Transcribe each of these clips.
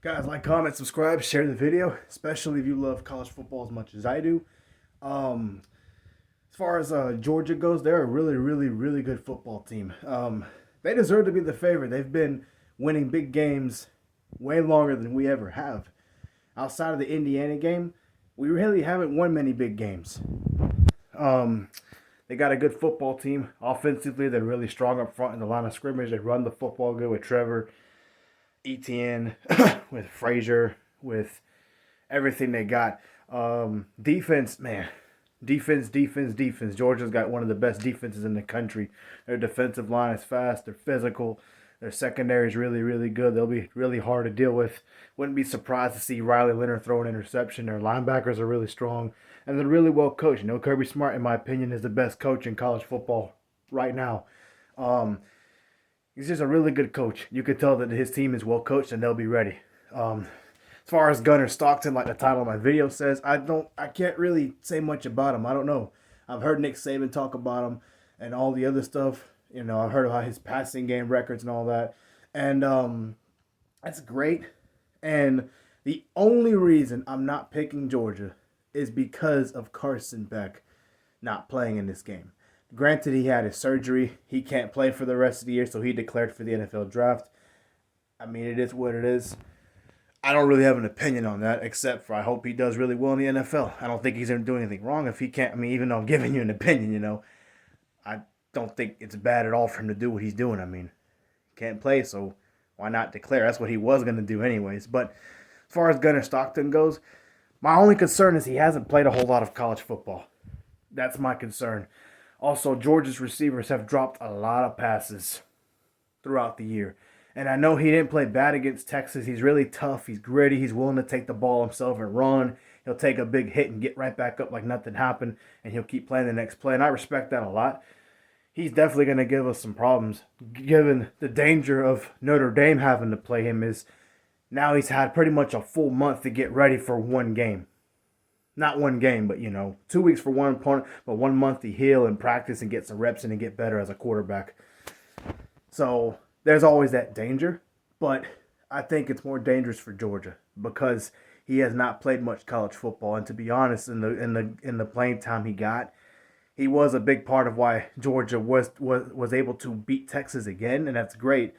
Guys, like, comment, subscribe, share the video, especially if you love college football as much as I do. As far as Georgia goes, they're a really, really, really good football team. They deserve to be the favorite. They've been winning big games way longer than we ever have. Outside of the Indiana game, we really haven't won many big games. They got a good football team. Offensively, they're really strong up front in the line of scrimmage. They run the football good with Trevor Etienne, with Frazier, with everything they got. Defense, man. Defense. Georgia's got one of the best defenses in the country. Their defensive line is fast. They're physical. Their secondary is really, really good. They'll be really hard to deal with. Wouldn't be surprised to see Riley Leonard throw an interception. Their linebackers are really strong. And they're really well coached. You know, Kirby Smart, in my opinion, is the best coach in college football right now. He's just a really good coach. You could tell that his team is well coached and they'll be ready. As far as Gunner Stockton, like the title of my video says, I can't really say much about him. I don't know. I've heard Nick Saban talk about him and all the other stuff. You know, I've heard about his passing game records and all that. And that's great. And the only reason I'm not picking Georgia is because of Carson Beck not playing in this game. Granted, he had his surgery. He can't play for the rest of the year, so he declared for the NFL draft. I mean, it is what it is. I don't really have an opinion on that, except for I hope he does really well in the NFL. I don't think he's going to do anything wrong if he can't. I mean, even though I'm giving you an opinion, you know, I don't think it's bad at all for him to do what he's doing. I mean, he can't play, so why not declare? That's what he was going to do anyways. But as far as Gunner Stockton goes, my only concern is he hasn't played a whole lot of college football. That's my concern. Also, Georgia's receivers have dropped a lot of passes throughout the year. And I know he didn't play bad against Texas. He's really tough. He's gritty. He's willing to take the ball himself and run. He'll take a big hit and get right back up like nothing happened. And he'll keep playing the next play. And I respect that a lot. He's definitely going to give us some problems. Given the danger of Notre Dame having to play him is now he's had pretty much a full month to get ready for one game. Not one game, but, 2 weeks for one opponent, but 1 month to heal and practice and get some reps in and get better as a quarterback. So there's always that danger, but I think it's more dangerous for Georgia because he has not played much college football. And to be honest, in the playing time he got, he was a big part of why Georgia was able to beat Texas again, and that's great.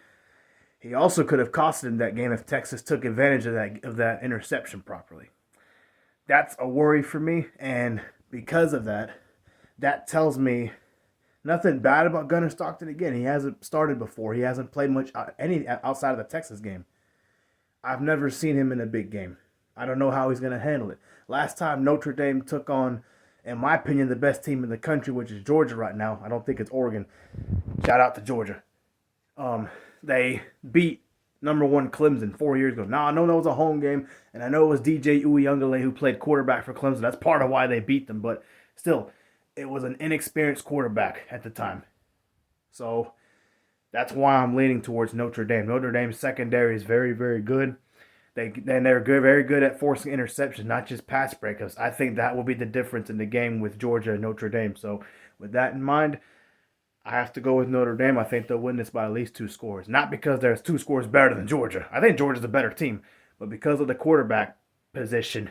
He also could have costed him that game if Texas took advantage of that interception properly. That's a worry for me, and because of that, that tells me nothing bad about Gunner Stockton again. He hasn't started before. He hasn't played much outside of the Texas game. I've never seen him in a big game. I don't know how he's going to handle it. Last time Notre Dame took on, in my opinion, the best team in the country, which is Georgia right now. I don't think it's Oregon. Shout out to Georgia. They beat number 1 Clemson 4 years ago. Now, I know that was a home game, and I know it was DJ Uyunglele who played quarterback for Clemson. That's part of why they beat them, but still, it was an inexperienced quarterback at the time. So that's why I'm leaning towards Notre Dame. Notre Dame's secondary is very, very good. They're good, very good at forcing interceptions, not just pass breakups. I think that will be the difference in the game with Georgia and Notre Dame. So with that in mind, I have to go with Notre Dame. I think they'll win this by at least 2 scores. Not because there's 2 scores better than Georgia. I think Georgia's a better team. But because of the quarterback position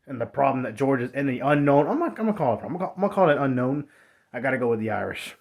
and the problem that Georgia's in the unknown, I'm gonna call it an unknown. I got to go with the Irish.